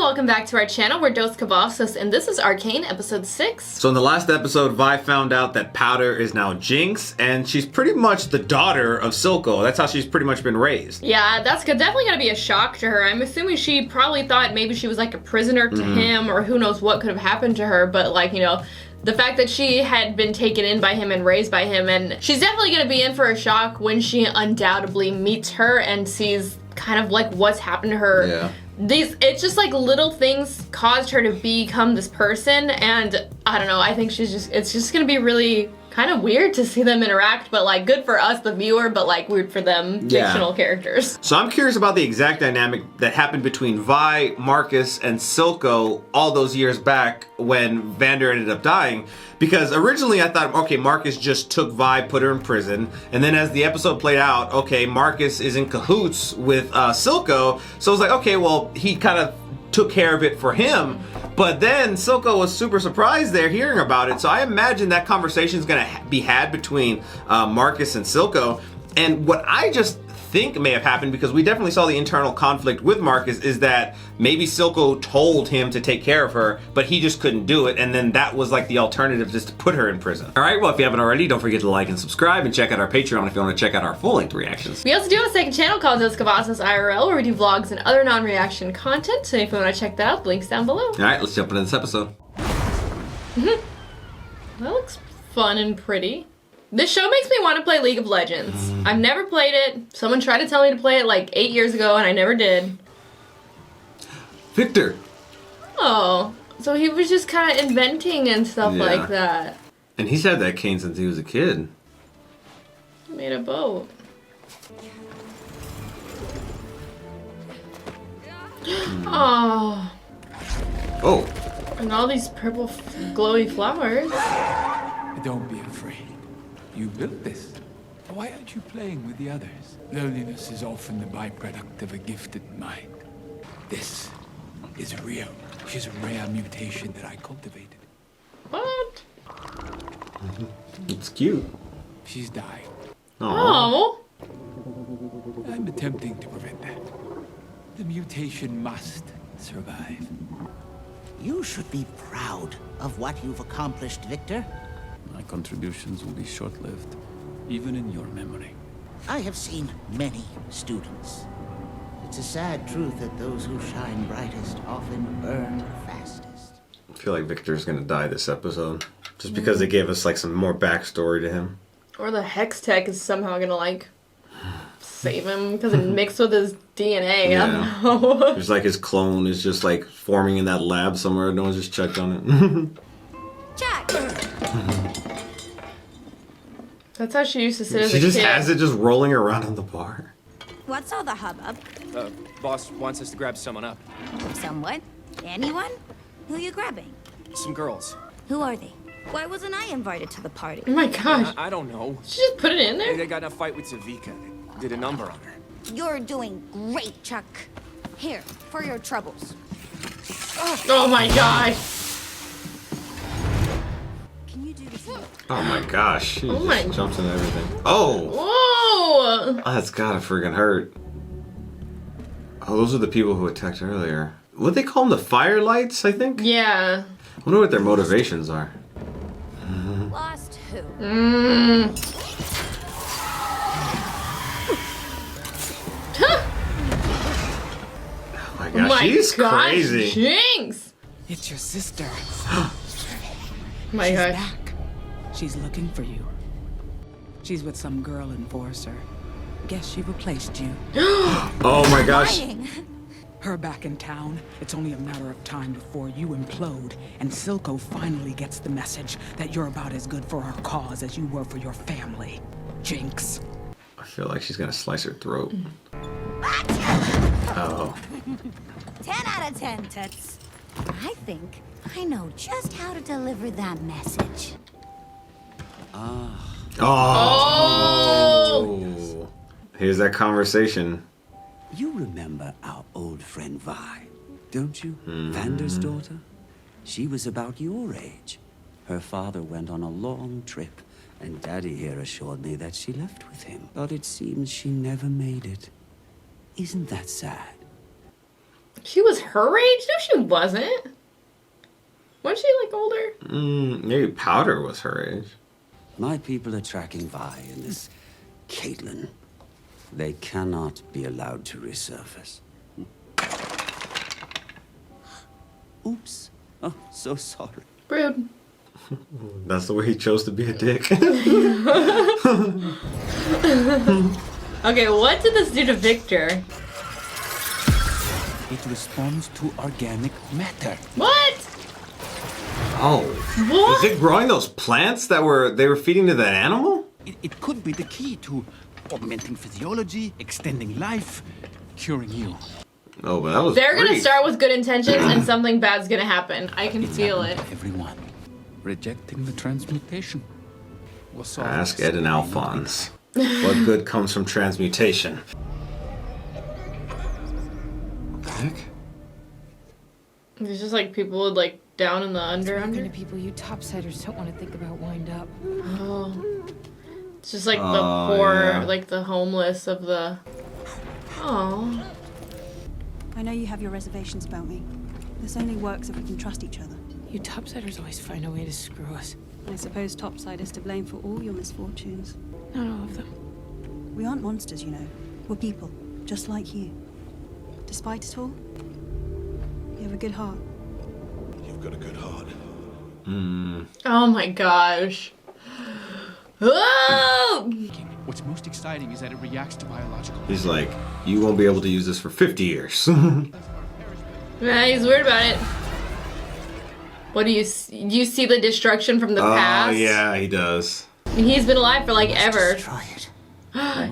welcome back to our channel. We're Dos Cavazos, and this is Arcane Episode 6. So in the last episode, Vi found out that Powder is now Jinx, and she's pretty much the daughter of Silco. That's how she's pretty much been raised. Yeah, that's definitely gonna be a shock to her. I'm assuming she probably thought maybe she was like a prisoner to him, or who knows what could have happened to her, but like, you know, the fact that she had been taken in by him and raised by him, and she's definitely gonna be in for a shock when she undoubtedly meets her and sees kind of like what's happened to her. Yeah. It's just like little things caused her to become this person, and I don't know, I think it's just gonna be really kind of weird to see them interact, but like good for us, the viewer, but like weird for them, fictional characters. So I'm curious about the exact dynamic that happened between Vi, Marcus, and Silco all those years back when Vander ended up dying. Because originally I thought, okay, Marcus just took Vi, put her in prison, and then as the episode played out, okay, Marcus is in cahoots with Silco, so I was like, okay, well, he kind of took care of it for him. But then Silco was super surprised there hearing about it, so I imagine that conversation is going to be had between Marcus and Silco. And what I just think may have happened, because we definitely saw the internal conflict with Marcus, is that maybe Silco told him to take care of her, but he just couldn't do it, and then that was like the alternative, just to put her in prison. Alright, well, if you haven't already, don't forget to like and subscribe, and check out our Patreon if you want to check out our full-length reactions. We also do have a second channel called Dos Cavazos IRL, where we do vlogs and other non-reaction content, so if you want to check that out, the link's down below. Alright, let's jump into this episode. That looks fun and pretty. This show makes me want to play League of Legends. I've never played it. Someone tried to tell me to play it like 8 years ago, and I never did. Victor! Oh, so he was just kind of inventing and stuff like that. And he's had that cane since he was a kid. He made a boat. Oh. Oh. And all these purple glowy flowers. Don't be afraid. You built this. Why aren't you playing with the others? Loneliness is often the byproduct of a gifted mind. This is real. She's a rare mutation that I cultivated. What? It's cute. She's dying. Oh. I'm attempting to prevent that. The mutation must survive. You should be proud of what you've accomplished, Victor. My contributions will be short-lived, even in your memory. I have seen many students. It's a sad truth that those who shine brightest often burn fastest. I feel like Victor's gonna die this episode. Just because they gave us like some more backstory to him. Or the Hex Tech is somehow gonna like save him because it mixed with his DNA. Yeah. I don't know. There's like his clone is just like forming in that lab somewhere. No one's just checked on it. Jack! That's how she used to sit as She a just kid. has it just rolling around on the bar. What's all the hubbub? Boss wants us to grab someone up. Someone? Anyone? Who are you grabbing? Some girls. Who are they? Why wasn't I invited to the party? Oh my gosh. I don't know. She just put it in there? They got in a fight with Zavika. They did a number on her. You're doing great, Chuck. Here, for your troubles. Oh my gosh. Can you do this? Oh my gosh. She Oh just my- jumps into everything. Oh! Whoa! Oh, that's gotta friggin' hurt. Oh, those are the people who attacked earlier. What they call them? The Firelights, I think? Yeah. I wonder what their motivations are. Lost who? Oh my gosh, she's crazy. Jinx! It's your sister. My She's gosh. back. She's looking for you. She's with some girl enforcer. Guess she replaced you. Oh my gosh. Lying. Her back in town. It's only a matter of time before you implode, and Silco finally gets the message that you're about as good for our cause as you were for your family. Jinx. I feel like she's gonna slice her throat. Oh. 10 out of 10, Toots. I think I know just how to deliver that message. Oh. Oh! Here's that conversation. You remember our old friend Vi, don't you? Vander's daughter? She was about your age. Her father went on a long trip, and Daddy here assured me that she left with him. But it seems she never made it. Isn't that sad? She was her age? No, she wasn't. Wasn't she, like, older? Maybe Powder was her age. My people are tracking Vi and this Caitlin. They cannot be allowed to resurface. Oops. Oh, so sorry. Rude. That's the way he chose to be a dick. Okay, what did this do to Victor? It responds to organic matter. What? Oh. What? Is it growing those plants that they were feeding to that animal? It could be the key to augmenting physiology, extending life, curing you. Oh, but that was They're gonna brief. start with good intentions and something bad's gonna happen. I can feel it. Everyone rejecting the transmutation. We'll solve Ask this. Ed and Alphonse. What good comes from transmutation? What the heck? It's just like people like down in the under. Kind of people you topsiders don't want to think about wind up. Oh. It's just like the Oh, poor, yeah. like the homeless of the. Oh. I know you have your reservations about me. This only works if we can trust each other. You topsiders always find a way to screw us. I suppose Topside is to blame for all your misfortunes. Not all of them. We aren't monsters, you know. We're people, just like you. Despite it all, you have a good heart. You've got a good heart. Oh my gosh. Oh! What's most exciting is that it reacts to biological. He's like, you won't be able to use this for 50 years. Yeah, he's weird about it. What do you see the destruction from the past? Oh, yeah, he does. He's been alive for like ever. Destroy it.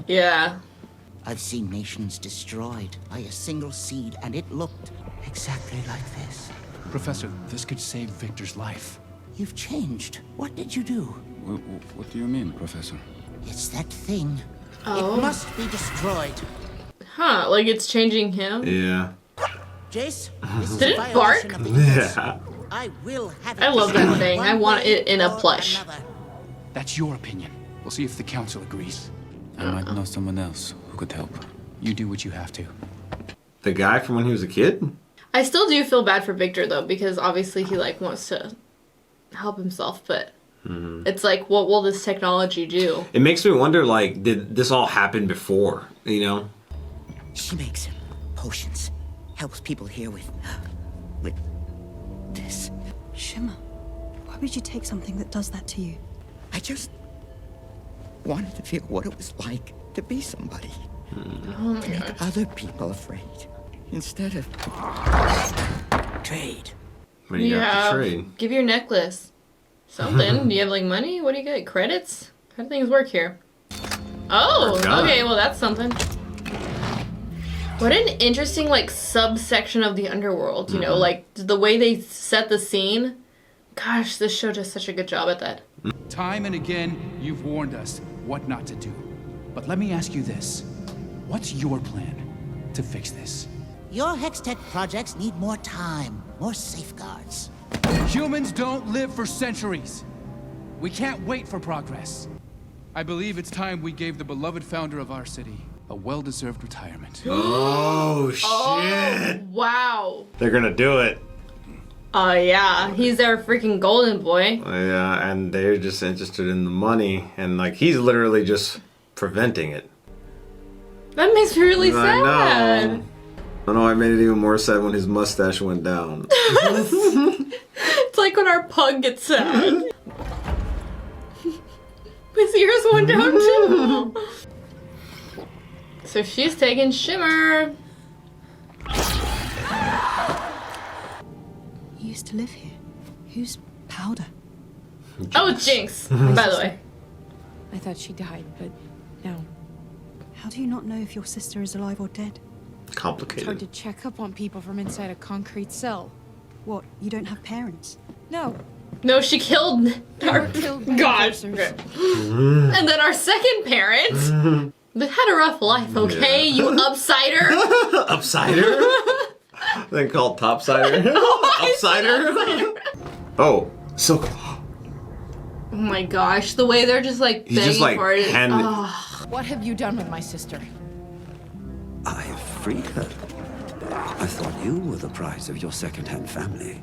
Yeah. I've seen nations destroyed by a single seed, and it looked exactly like this. Professor, this could save Victor's life. You've changed. What did you do? What do you mean, Professor? It's that thing. Oh. It must be destroyed. Huh, like it's changing him? Yeah. Jace, this is Did a it violation bark? of the codes. Yeah. I will have it I love that destroyed thing. I one want way it in a or plush. another. That's your opinion. We'll see if the council agrees. I might know someone else who could help. You do what you have to. The guy from when he was a kid? I still do feel bad for Victor though, because obviously he like wants to help himself, but it's like, what will this technology do? It makes me wonder, like, did this all happen before, you know? She makes potions. Helps people here with this. Shimmer, why would you take something that does that to you? I just wanted to feel what it was like to be somebody. Oh To make other people afraid. Instead of trade. What do you got to trade? Give your necklace. Something. Do you have like money? What do you get? Credits? How do things work here? Oh, okay, well that's something. What an interesting like subsection of the underworld, you know, like the way they set the scene. Gosh, this show does such a good job at that. Time and again, you've warned us what not to do. But let me ask you this. What's your plan to fix this? Your Hextech projects need more time, more safeguards. Humans don't live for centuries. We can't wait for progress. I believe it's time we gave the beloved founder of our city a well-deserved retirement. Oh, shit. Oh, wow. They're gonna do it. Oh, yeah. He's their freaking golden boy. Yeah, and they're just interested in the money, and like he's literally just preventing it. That makes me really sad. I know, I made it even more sad when his mustache went down. It's like when our pug gets sad. His ears went down too. So she's taking Shimmer. You used to live here. Who's Powder? Oh, it's Jinx, by the way. I thought she died, but no. How do you not know if your sister is alive or dead? It's hard Complicated. to check up on people from inside a concrete cell. What, you don't have parents? No. No, she killed our killed by gosh. enforcers. And then our second parent. They had a rough life, okay? Yeah. You upsider. Upsider? Then called topsider. Upsider. Oh, so Oh my gosh, the way they're just like He's begging just, like, for it. handing- Oh. What have you done with my sister? I have freed her. I thought you were the prize of your second-hand family.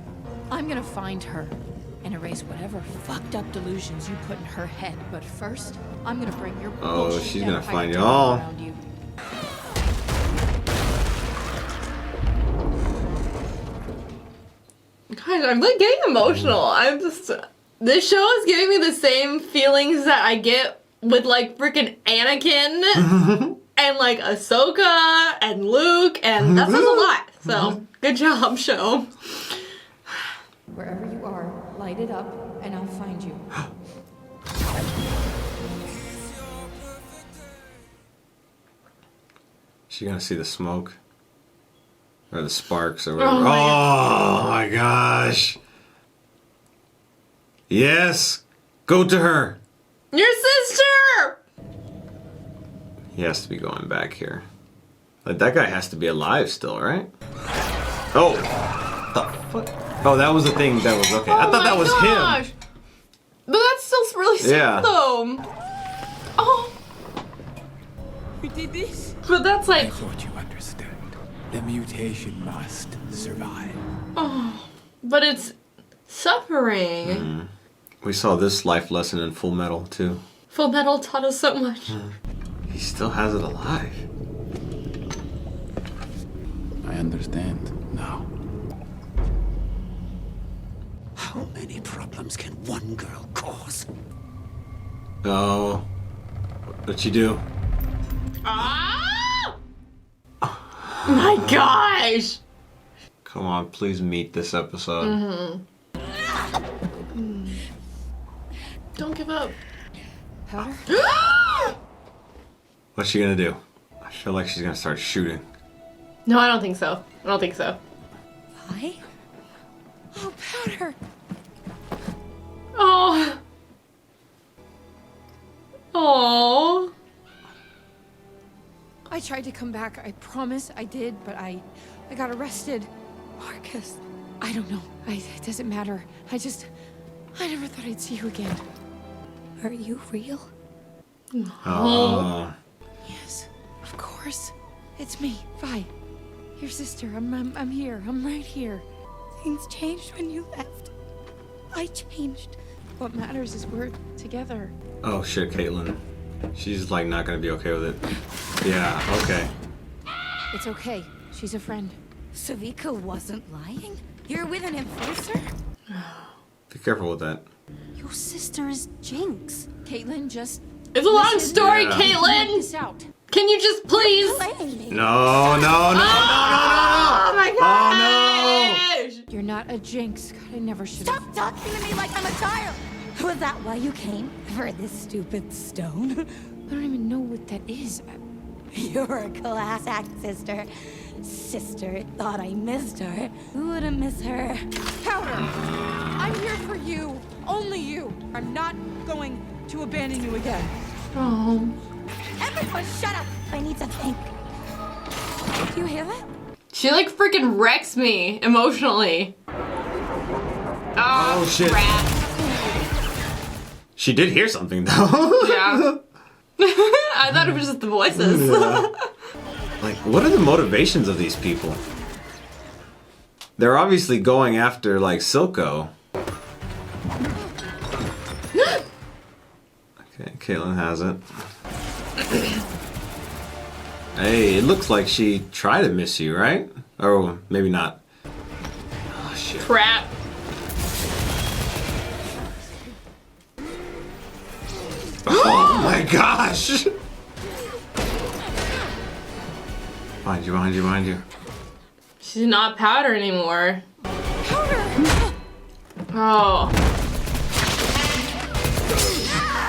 I'm gonna find her and erase whatever fucked up delusions you put in her head. But first, I'm gonna bring your bullshit she's gonna empire find down y'all. around you. Guys, I'm like getting emotional. I'm just. This show is giving me the same feelings that I get with like freaking Anakin and like Ahsoka and Luke, and that says a lot. So good job, show. Wherever you are, light it up, and I'll find you. She gonna see the smoke or the sparks or whatever. Oh Oh my gosh! Yes, go to her. Your sister. He has to be going back here. Like, that guy has to be alive still, right? Oh, the fuck? Oh, that was the thing. That was okay. I thought that was him. But that's still really sad Yeah. though. Oh. You did this? But that's I like. thought you understood. The mutation must survive. Oh. But it's suffering. We saw this life lesson in Full Metal too. Full Metal taught us so much. He still has it alive. I understand now. How many problems can one girl cause? Oh, what'd you do? Ah! My gosh! Come on, please meet this episode. Don't give up. Powder? What's she gonna do? I feel like she's gonna start shooting. No, I don't think so. I don't think so. Why? Oh, Powder! Oh. Oh. I tried to come back. I promise I did, but I got arrested. Marcus. I don't know. It doesn't matter. I never thought I'd see you again. Are you real? Oh. Yes, of course. It's me, Vi. Your sister. I'm here. I'm right here. Things changed when you left. I changed. What matters is we're together. Oh shit, Caitlin. She's like not gonna be okay with it. Yeah, okay. It's okay. She's a friend. Savika wasn't lying? You're with an enforcer? Be careful with that. Your sister is Jinx. Caitlin, just It's a long listen. story, Yeah. Work Caitlin! this out. Can you just please? No, no, no, no, Oh my no, no. gosh! You're not a jinx. God, I never should have. Stop talking to me like I'm a child! Was that why you came? For this stupid stone? I don't even know what that is. You're a class act, sister. Sister thought I missed her. Who wouldn't miss her? Powder! I'm here for you. Only you. I'm not going to abandon you again. Oh. Everyone shut up! I need to think. Do you hear that? She like freaking wrecks me emotionally. Oh, shit. Crap. She did hear something though. Yeah. I thought it was just the voices. Like, what are the motivations of these people? They're obviously going after like Silco. Okay, Caitlin has it. Hey, it looks like she tried to miss you, right? Or maybe not. Oh shit. Crap. Oh my gosh! Behind you, behind you, behind you. She's not Powder anymore. Powder! Oh.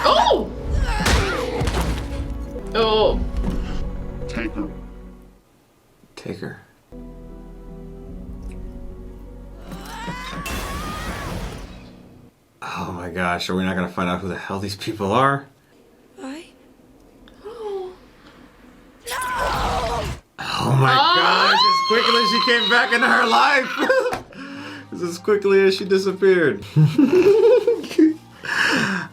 Oh! Oh. Take her. Take her. Oh my gosh, are we not gonna find out who the hell these people are? Oh my gosh, as quickly as she came back into her life. It's as quickly as she disappeared.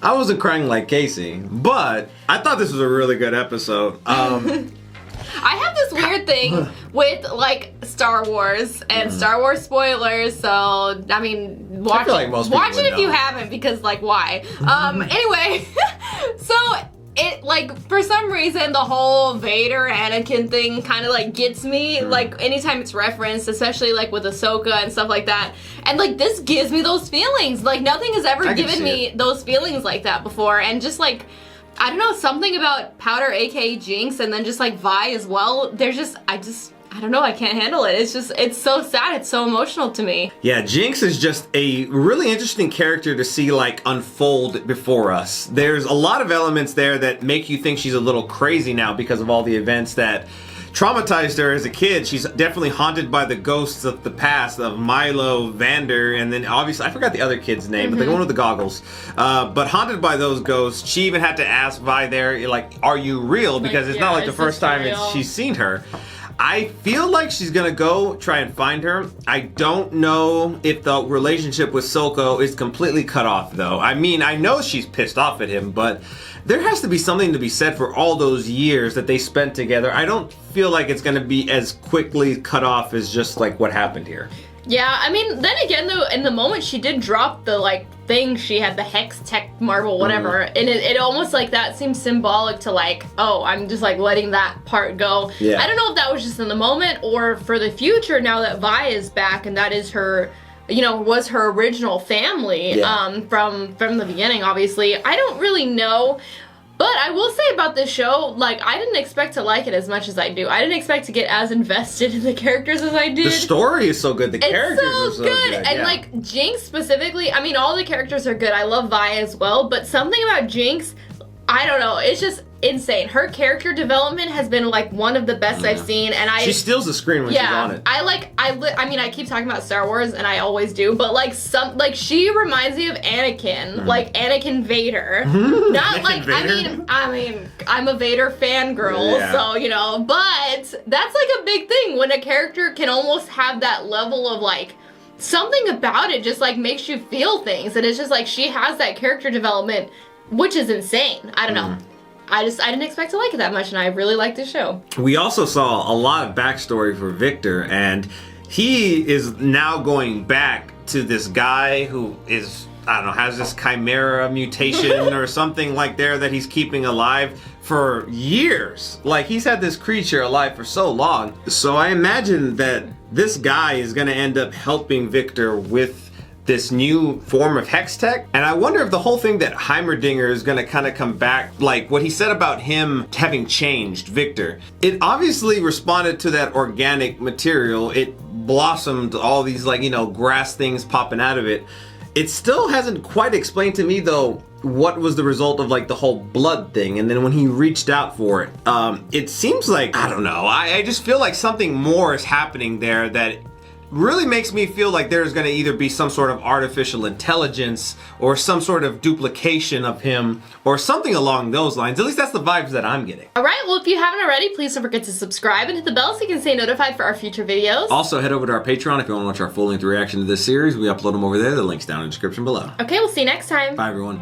I wasn't crying like Casey, but I thought this was a really good episode. I have this weird weird thing with like Star Wars and Star Wars spoilers. So I mean, watch feel like most people watch would it if you know. haven't, because like why? Anyway, so it like for some reason the whole Vader Anakin thing kind of like gets me like anytime it's referenced, especially like with Ahsoka and stuff like that. And like this gives me those feelings. Like nothing has ever given me those feelings like that before. And just like I don't know, something about Powder, aka Jinx, and then just like Vi as well. There's just I don't know, I can't handle it. It's so sad, it's so emotional to me. Yeah, Jinx is just a really interesting character to see like unfold before us. There's a lot of elements there that make you think she's a little crazy now because of all the events that traumatized her as a kid. She's definitely haunted by the ghosts of the past of Milo, Vander, and then obviously I forgot the other kid's name, but the one with the goggles. But haunted by those ghosts. She even had to ask Vi there, like, are you real? Because it's not like the first time she's seen her. I feel like she's gonna go try and find her. I don't know if the relationship with Silco is completely cut off though. I mean, I know she's pissed off at him, but there has to be something to be said for all those years that they spent together. I don't feel like it's gonna be as quickly cut off as just like what happened here. Yeah, I mean, then again though, in the moment she did drop the like thing, she had the Hex Tech Marble, whatever, and it almost like that seems symbolic to like, oh, I'm just like letting that part go. Yeah. I don't know if that was just in the moment or for the future now that Vi is back and that is her, you know, was her original family from the beginning, obviously. I don't really know. But I will say about this show, like, I didn't expect to like it as much as I do. I didn't expect to get as invested in the characters as I did. The story is so good. The characters are so good. And, like, Jinx specifically, I mean, all the characters are good. I love Vi as well. But something about Jinx, I don't know. It's just insane. Her character development has been, like, one of the best I've seen. And she steals the screen when she's on it. I mean, I keep talking about Star Wars, and I always do. But, like, she reminds me of Anakin. Like, Anakin Vader. Not like, Vader? I mean, I'm a Vader fangirl, so, you know. But that's, like, a big thing. When a character can almost have that level of, like, something about it just, like, makes you feel things. And it's just, like, she has that character development, which is insane. I don't know. I didn't expect to like it that much, and I really like this show. We also saw a lot of backstory for Victor, and he is now going back to this guy who is, I don't know, has this chimera mutation or something like there that he's keeping alive for years. Like, he's had this creature alive for so long. So I imagine that this guy is going to end up helping Victor with this new form of hex tech, and I wonder if the whole thing that Heimerdinger is gonna kind of come back, like what he said about him having changed Victor. It obviously responded to that organic material. It blossomed all these, like, you know, grass things popping out of it. It still hasn't quite explained to me though what was the result of like the whole blood thing, and then when he reached out for it, it seems like, I don't know, I just feel like something more is happening there that really makes me feel like there's going to either be some sort of artificial intelligence or some sort of duplication of him or something along those lines. At least that's the vibes that I'm getting. Alright, well, if you haven't already, please don't forget to subscribe and hit the bell so you can stay notified for our future videos. Also, head over to our Patreon if you want to watch our full-length reaction to this series. We upload them over there. The link's down in the description below. Okay, we'll see you next time. Bye, everyone.